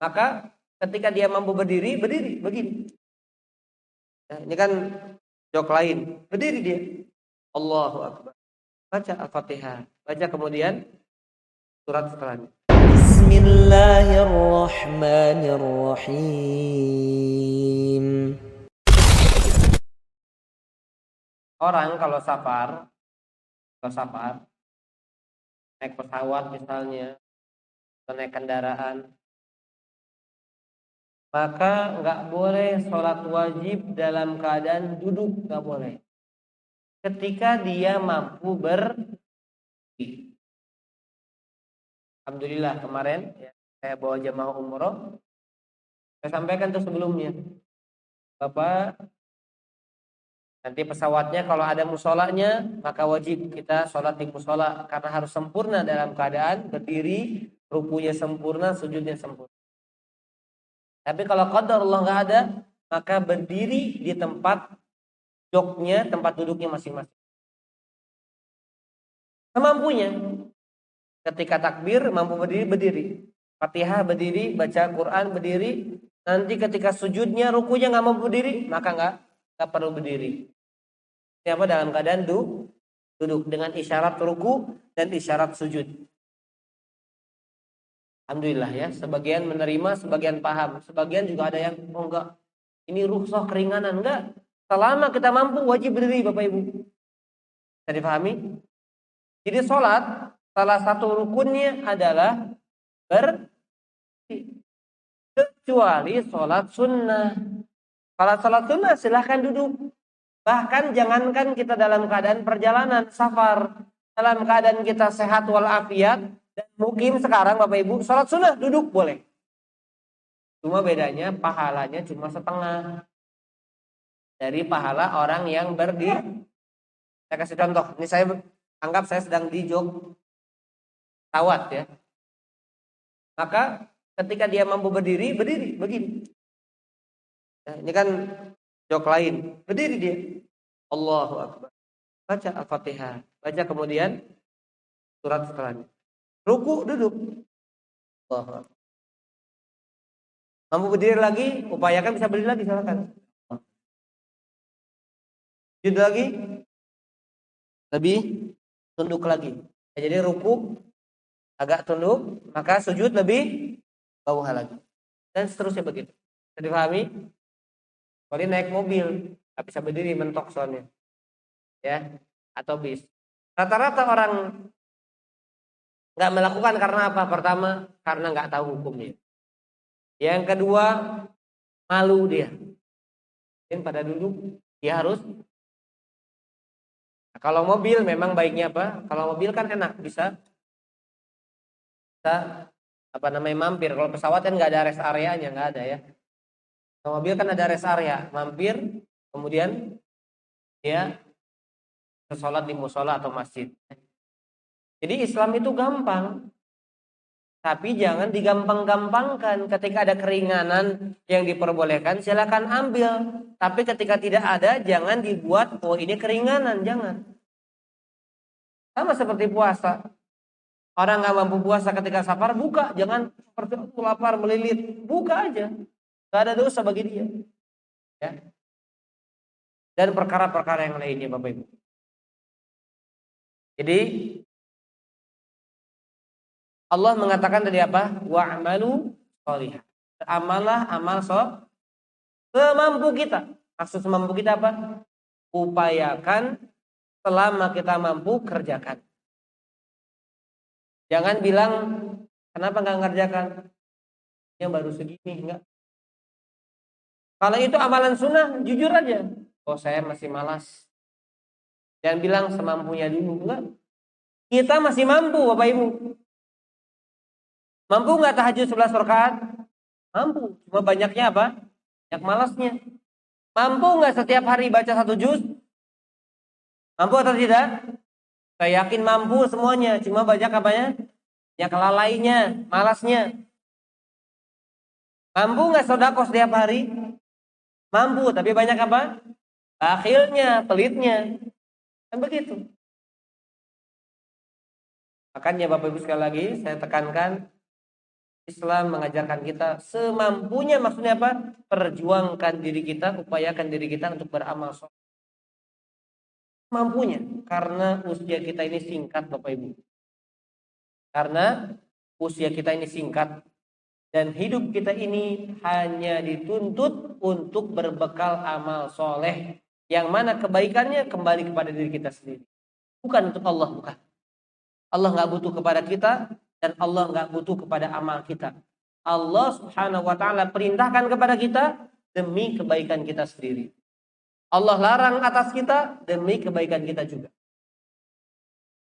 Maka ketika dia mampu berdiri begini. Nah, ini kan jok lain. Berdiri dia. Allahu Akbar. Baca Al-Fatihah. Baca kemudian surat setelahnya. Bismillahirrahmanirrahim. Orang kalau safar naik pesawat misalnya, atau naik kendaraan, maka nggak boleh sholat wajib dalam keadaan duduk, nggak boleh. Ketika dia mampu berdiri. Alhamdulillah kemarin ya, saya bawa jamaah umroh, saya sampaikan tuh sebelumnya, Bapak, nanti pesawatnya kalau ada musolanya maka wajib kita sholat di musola karena harus sempurna dalam keadaan berdiri, rukunya sempurna, sujudnya sempurna. Tapi kalau qadar Allah nggak ada, maka berdiri di tempat joknya, tempat duduknya masing-masing. Semampunya. Ketika takbir mampu berdiri. Fatihah berdiri, baca Quran berdiri. Nanti ketika sujudnya, rukunya nggak mampu berdiri, maka nggak perlu berdiri. Siapa dalam keadaan duduk dengan isyarat ruku dan isyarat sujud. Alhamdulillah ya, sebagian menerima, sebagian paham, sebagian juga ada yang enggak. Ini rukhsah keringanan, enggak. Selama kita mampu wajib berdiri Bapak Ibu. Bisa dipahami? Jadi sholat salah satu rukunnya adalah berdiri. Kecuali sholat sunnah. Kalau sholat sunnah silahkan duduk. Bahkan jangankan kita dalam keadaan perjalanan, safar. Dalam keadaan kita sehat walafiat dan mukim sekarang Bapak Ibu, sholat sunnah duduk boleh. Cuma bedanya pahalanya cuma setengah dari pahala orang yang berdiri. Saya kasih contoh. Ini saya anggap saya sedang di jog pesawat ya. Maka ketika dia mampu berdiri begini. Nah, ini kan jok lain. Berdiri dia. Allahu Akbar. Baca Al-Fatihah. Baca kemudian surat setelahnya. Ruku duduk. Allahu Akbar. Mampu berdiri lagi, upayakan bisa berdiri lagi, silakan. Sujud lagi, lebih tunduk lagi. Jadi ruku agak tunduk, maka sujud lebih bawah lagi. Dan seterusnya begitu. Bisa dipahami? Kalau naik mobil, nggak bisa berdiri, mentok soalnya. Ya, atau bis. Rata-rata orang nggak melakukan karena apa? Pertama, karena nggak tahu hukumnya. Yang kedua, malu dia. Dan pada duduk, dia harus. Nah, kalau mobil memang baiknya apa? Kalau mobil kan enak, bisa mampir. Kalau pesawat kan nggak ada rest areanya, nggak ada ya. Kalau mobil kan ada rest area, mampir, kemudian dia sholat di musola atau masjid. Jadi Islam itu gampang. Tapi jangan digampang-gampangkan. Ketika ada keringanan yang diperbolehkan, silakan ambil. Tapi ketika tidak ada, jangan dibuat, oh ini keringanan, jangan. Sama seperti puasa. Orang nggak mampu puasa ketika safar, buka. Jangan seperti aku lapar, melilit. Buka aja. Nggak ada dosa bagi dia. Ya. Dan perkara-perkara yang lainnya, Bapak Ibu. Jadi, Allah mengatakan tadi apa? Wa'malu sholihah. Amalah amal semampu kita. Maksud semampu kita apa? Upayakan selama kita mampu kerjakan. Jangan bilang kenapa nggak ngerjakan? Yang baru segini enggak. Kalau itu amalan sunnah, jujur aja. Oh saya masih malas. Jangan bilang semampunya dulu, enggak. Kita masih mampu, Bapak Ibu. Mampu nggak tahajud 11 rakaat? Mampu. Cuma banyaknya apa? Banyak malasnya. Mampu nggak setiap hari baca 1 juz? Mampu atau tidak? Saya yakin mampu semuanya. Cuma banyak apanya? Banyak kelalainya, malasnya. Mampu nggak sedekah setiap hari? Mampu, tapi banyak apa? Bakhilnya, pelitnya. Kan begitu. Makanya Bapak Ibu sekali lagi saya tekankan, Islam mengajarkan kita semampunya, maksudnya apa? Perjuangkan diri kita, upayakan diri kita untuk beramal soleh. Mampunya, karena usia kita ini singkat Bapak Ibu. Karena usia kita ini singkat dan hidup kita ini hanya dituntut untuk berbekal amal soleh, yang mana kebaikannya kembali kepada diri kita sendiri, bukan untuk Allah, bukan. Allah nggak butuh kepada kita dan Allah nggak butuh kepada amal kita. Allah Subhanahu wa taala perintahkan kepada kita demi kebaikan kita sendiri. Allah larang atas kita demi kebaikan kita juga.